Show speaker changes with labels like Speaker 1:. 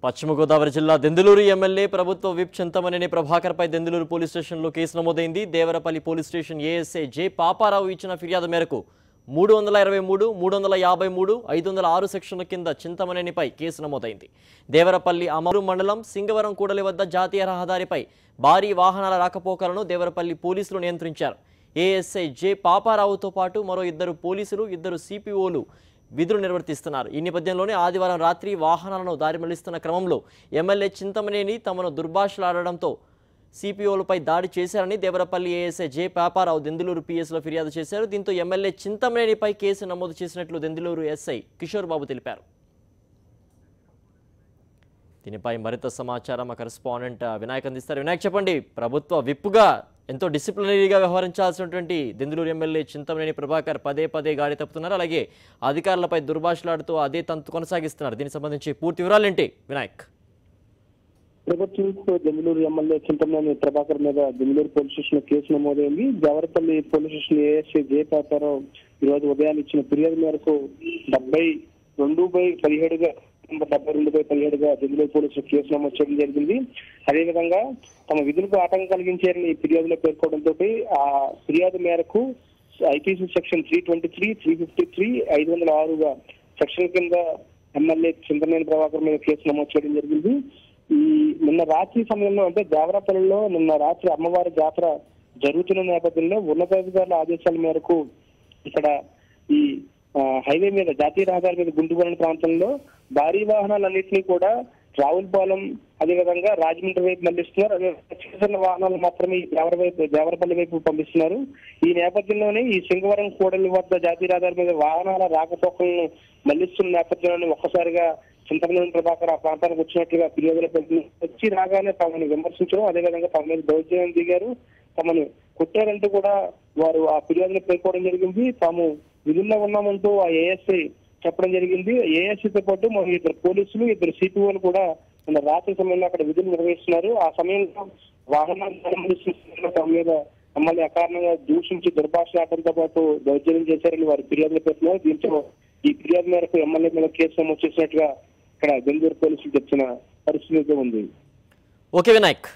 Speaker 1: పశ్చిమ గోదావరి జిల్లా దెందులూరు ఎమ్మెల్యే ప్రభుత్వ విప్ చింతమనేని ప్రభాకర్పై దెందులూరు పోలీస్ స్టేషన్లో కేసు నమోదైంది. Devarapalli police station ASI J Paparao ఇచ్చిన ఫిర్యాదు మేరకు 323, 353, 506 సెక్షన్ల కింద చింతమనేనిపై కేసు నమోదైంది. దేవరపల్లి అమరు మండలం సింగవరం కూడలి వద్ద జాతీయ రహదారిపై భారీ వాహనాల రాకపోకలను దేవరపల్లి పోలీసులు నియంత్రించారు. ఏఎస్ఐ జె పాపారావుతో పాటు మరో 2 పోలీసులు, 2 సిపిఓలు విధులు నిర్వర్తిస్తున్నారు. ఈ నేపథ్యంలోనే ఆదివారం రాత్రి వాహనాలను దారి మళ్లిస్తున్న క్రమంలో ఎమ్మెల్యే చింతమనేని తమను దుర్భాషలాడడంతో సిపిఓలపై దాడి చేశారని దేవరపల్లి ఏఎస్ఐ జె పాపారావు దెందులూరు పిఎస్లో ఫిర్యాదు చేశారు. దీంతో ఎమ్మెల్యే చింతమనేనిపై కేసు నమోదు చేసినట్లు దెందులూరు ఎస్ఐ కిషోర్ బాబు తెలిపారు. దీనిపై మరింత సమాచారం మా కరెస్పాండెంట్ వినాయక్ అందిస్తారు. వినాయక్, చెప్పండి, ప్రభుత్వ విప్పుగా ఎంతో డిసిప్లినరీగా వ్యవహరించాల్సినటువంటి దెందులూరు ఎమ్మెల్యే చింతమనేని ప్రభాకర్ పదే గాడి తప్పుతున్నారు. అలాగే అధికారులపై దుర్భాషలాడుతూ అదే తంతు కొనసాగిస్తున్నారు. దీనికి సంబంధించి పూర్తి వివరాలేంటి వినాయక్?
Speaker 2: ప్రభుత్వం దెందులూరు ఎమ్మెల్యే చింతమనేని ప్రభాకర్ మీద దెందులూరు పోలీస్ స్టేషన్ లో కేసు నమోదైంది. Devarapalli police station ASI J Paparao ఈ రోజు ఉదయాన్ని ఇచ్చిన ఫిర్యాదు మేరకు 72/17గా దెందులూరు పోలీసులు కేసు నమోదు చేయడం జరిగింది. అదేవిధంగా తమ విధులకు ఆటంకం కలిగించారని ఈ ఫిర్యాదులో పేర్కోవడంతో ఆ ఫిర్యాదు మేరకు ఐపీసీ సెక్షన్ 323, 353, 506 సెక్షన్ కింద ఎమ్మెల్యే చింతమనేని ప్రభాకర్ మీద కేసు నమోదు చేయడం జరిగింది. ఈ నిన్న రాత్రి సమయంలో అంటే దేవరపల్లిలో నిన్న రాత్రి అమ్మవారి జాతర జరుగుతున్న నేపథ్యంలో ఉన్నతాధికారుల ఆదేశాల మేరకు ఇక్కడ ఈ హైవే మీద జాతీయ రహదారి మీద గుంటుగొలని ప్రాంతంలో భారీ వాహనాలన్నింటినీ కూడా రావులపాలెం అదేవిధంగా రాజమండ్రి వైపు మళ్లిస్తున్నారు. అదే చిన్న వాహనాలు మాత్రమే దేవరపల్లి వైపు పంపిస్తున్నారు. ఈ నేపథ్యంలోనే ఈ సింగవరం కూడలి వద్ద జాతీయ రహదారి మీద వాహనాల రాకపోకలను మళ్లిస్తున్న నేపథ్యంలోనే ఒక్కసారిగా చింతమనేని ప్రభాకర్ ఆ ప్రాంతానికి వచ్చినట్లుగా ఫిర్యాదులు వచ్చి రాగానే తమను విమర్శించడం, అదేవిధంగా తమ మీద దౌర్జన్యం దిగారు, తమను కొట్టారంటూ కూడా వారు ఆ ఫిర్యాదులు పేర్కోవడం జరిగింది. తాము విధుల్లో ఉన్నామంటూ ఆ ఏఎస్ఐ చెప్పడం జరిగింది. ఏఎస్ఐతో పాటు మరి 2 పోలీసులు, 2 సిపిఓలు కూడా రాత్రి సమయంలో అక్కడ విధులు నిర్వహిస్తున్నారు. ఆ సమయంలో వాహనాలు తమ మీద మమ్మల్ని అకారణంగా దూషించి దుర్భాషలాడటంతో పాటు దౌర్జన్యం చేశారని వారు ఫిర్యాదులు పెడుతున్నారు. దీంతో ఈ ఫిర్యాదు మేరకు ఎమ్మెల్యే మీద కేసు నమోదు చేసినట్టుగా ఇక్కడ దెందులూరు పోలీసులు చెప్తున్న పరిస్థితి ఉంది.
Speaker 1: ఓకే వినాయక్.